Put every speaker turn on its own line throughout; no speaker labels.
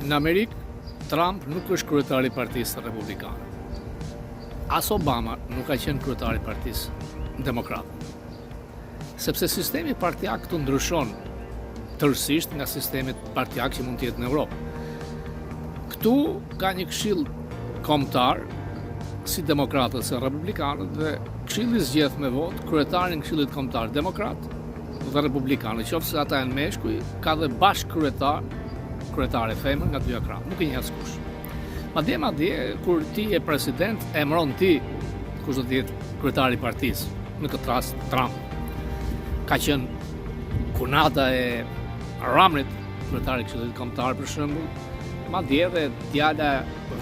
Në Amerikë, Trump nuk është kryetari i Partisë Republikane. As Obama nuk ka qenë kryetari i Partisë Demokrate. Sepse sistemi partijak këtu ndryshon tërësisht nga sistemi partijak që mund të jetë në Europë. Këtu ka një këshill kombëtar si demokratët se republikanët dhe këshilli zgjedh me votë kryetarin këshillit kombëtar demokrat dhe republikanë, qoftë se ata janë meshkuj, ka dhe bashkë kryetare femër nga dy ekran, nuk e njeh askush. Madje kur ti je president, emëron ti kush do të jetë kryetari i partisë, në këtë rast Trump. Ka qenë kunata e Ramrit, kryetari i këshillit kombëtar për shembull, madje edhe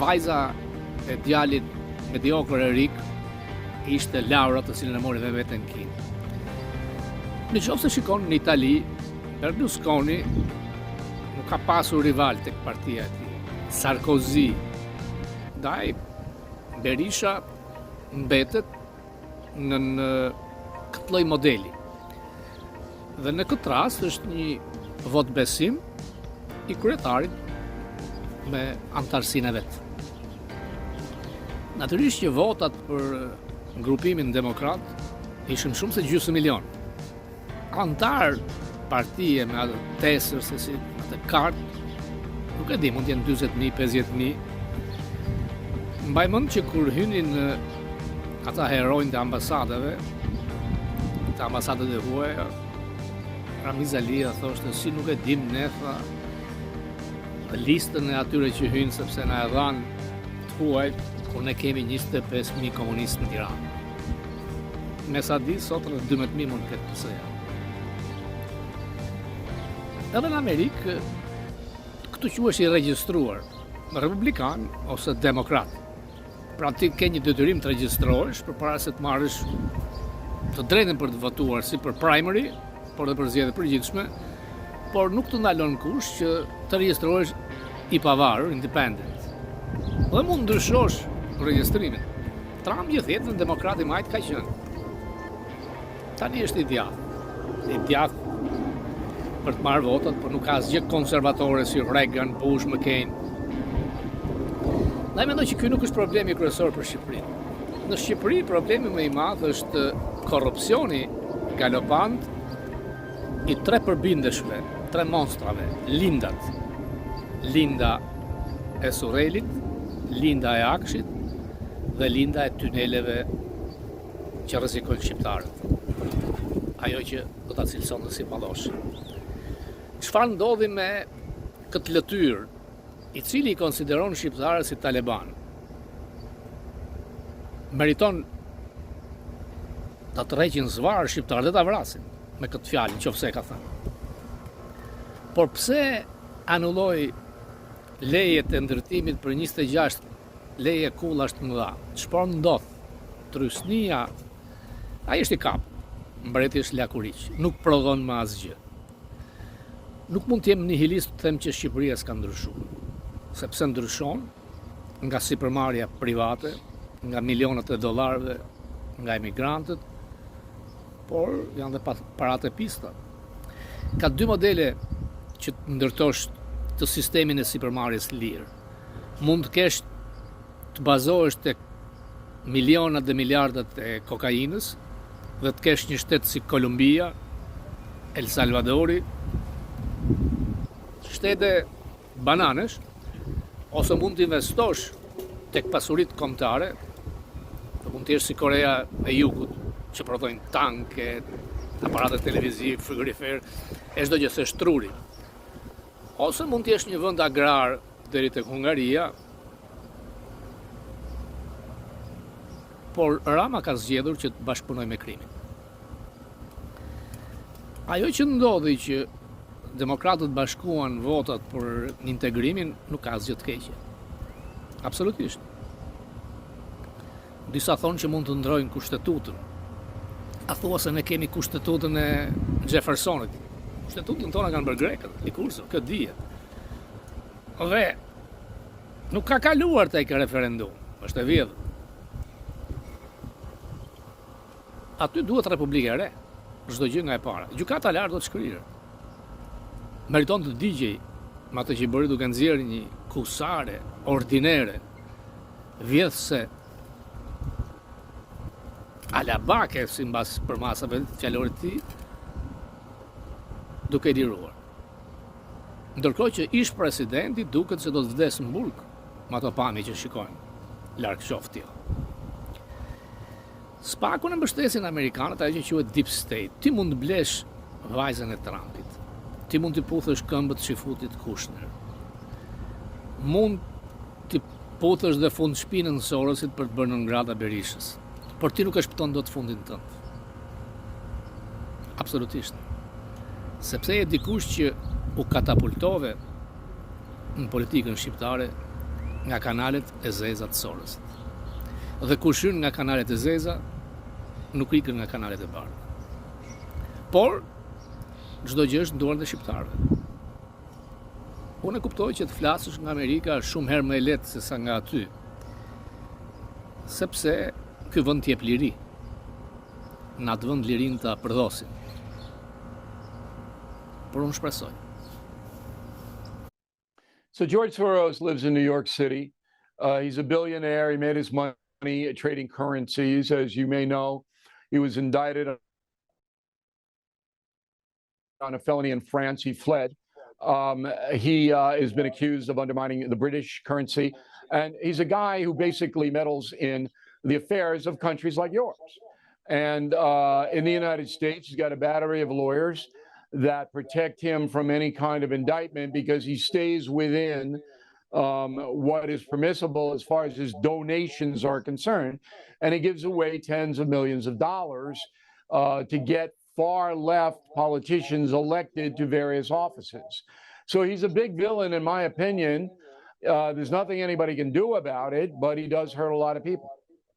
vajza e djalit mediokër e rik ishte Laura, të cilën e mori dhe veten Kinë. Në qoftë se shikon në Itali, Berlusconi nuk ka pasur rival tek partia e tij. Sarkozy, ndaj Berisha mbetet në këtë lloj modeli. Dhe në këtë rast është një vot besim i kryetarit me antarësinë e vet. Natyrisht që votat për grupimin demokrat ishin shumë se gjysmë milion. Antar partije me atë tesër se si atë kartë, nuk e di, mund të jenë 40.000, 50.000. Mbaj mend që kur hynin ata heronjtë të ambasadave, të ambasadet e huaja, Ramiz Alia thoshte si nuk e dim ne, tha, listën e atyre që hynë sepse na e dhanë të huaj, kur ne kemi 25.000 komunistë në Tiranë. Me sa di, sot në 12.000 mund këtë pëse janë. Edhe në Amerikë, këtu quhesh i regjistruar, republikan ose demokrat. Pra ti ke një detyrim të regjistrohesh përpara se të marrësh të drejtën për të votuar si për primary, por edhe për zgjedhje përgjithshme, por nuk të ndalon kush që të regjistrohesh i pavarur, independent. Dhe mund ndryshosh regjistrimin. Trump gjithjetën demokrati majt ka qenë. Tani është i djathtë për të marrë votat, por nuk ka asgjë konservatore si Reagan, Bush, McCain. Dhe mendoj që ky nuk është problemi kryesor për Shqipërinë. Në Shqipëri problemi më i madh është korrupsioni galopant i tre përbindeshme, tre monstrave, lindat. Linda e Surrelit, linda e Akshit dhe linda e tuneleve që rrezikojnë shqiptarët. Ajo që do ta cilësonte si pallosh. Çfarë ndodhi me këtë lëtyr, i cili i konsideron shqiptarët si Taliban? Meriton ta tërheqin zvarr shqiptarët dhe ta vrasin me këtë fjalë, nëse ka thënë. Por pse anulloi lejet e ndërtimit për 26 leje kullash të mëdha? Çfarë ndodh? Trysnia, ai është i kap. Mbreti është lakuriq, nuk prodhon më asgjë. Nuk mund të jem nihilist të them që Shqipëria s'ka ndryshuar, sepse ndryshon nga sipërmarrja private, nga milionat e dollarëve nga emigrantët, por janë dhe paratë e pista. Ka dy modele që të ndërtosh të sistemin e sipërmarrjes lirë. Mund të kesh të bazohesh tek milionat dhe miliardat e kokainës dhe të kesh një shtet si Kolumbia, El Salvadori, shtete bananesh, ose mund të investosh tek pasuritë kombëtare, mund të jesh si Korea e Jugut, që prodhojnë tanke, aparate televiziv, frigorifer, e çdo gjë se shtruri. Ose mund të jesh një vend agrar deri tek Hungaria, por Rama ka zgjedhur që të bashkëpunoj me krimin. Ajo që ndodhi që demokratët bashkuan votat për integrimin nuk ka asgjë të keqe. Absolutisht. Disa thonë që mund të ndrojnë kushtetutën. A thua se ne kemi kushtetutën e Jeffersonit. Kushtetutën tona kanë bërë grekët, likurso, këtë dije. Dhe nuk ka kaluar tek referendum, është e vjedhur. Aty duhet Republikë e re. çdo gjë nga e para. Gjykata e lartë do të shkrirë. Meriton të digjej me atë që bëri duke nxjerrë një kusare ordinere, vjedhse, alabake sipas përmasave të fjalorit të tij, duke liruar. Ndërkohë që ish presidenti duket se do të vdes në burg me ato pamje që shikojnë. Larg qoftë jo. Spaku në mbështesin amerikanët ajo që quhet deep state. Ti mund të blesh vajzën e Trumpit. Ti mund të puthësh këmbët shifutit Kushner. Mund të puthësh dhe fund shpinën Sorosit për të bërë në ngrata Berishës. Por ti nuk e shpëton dot fundin tënd. Absolutisht. Sepse e dikush që u katapultove në politikën shqiptare nga kanalet e zeza të Sorosit. Dhe kush hyn nga kanalet e zeza, nuk ikën nga kanalet e bardha. Por çdo gjë është në dorën e shqiptarëve. Unë e kuptoj që të flasësh nga Amerika është shumë herë më e lehtë se sa nga aty. Sepse ky vend t'jep liri. Në atë vend lirin ta përdosin. Por unë shpresoj.
So George Soros lives in New York City. He's a billionaire. He made his money trading currencies. As you may know, he was indicted on a felony in France. He fled. He has been accused of undermining the British currency. And he's a guy who basically meddles in the affairs of countries like yours. And in the United States, he's got a battery of lawyers that protect him from any kind of indictment because he stays within what is permissible as far as his donations are concerned. And he gives away tens of millions of dollars to get far left politicians elected to various offices. So he's a big villain, in my opinion. There's nothing anybody can do about it, but he does hurt a lot of people.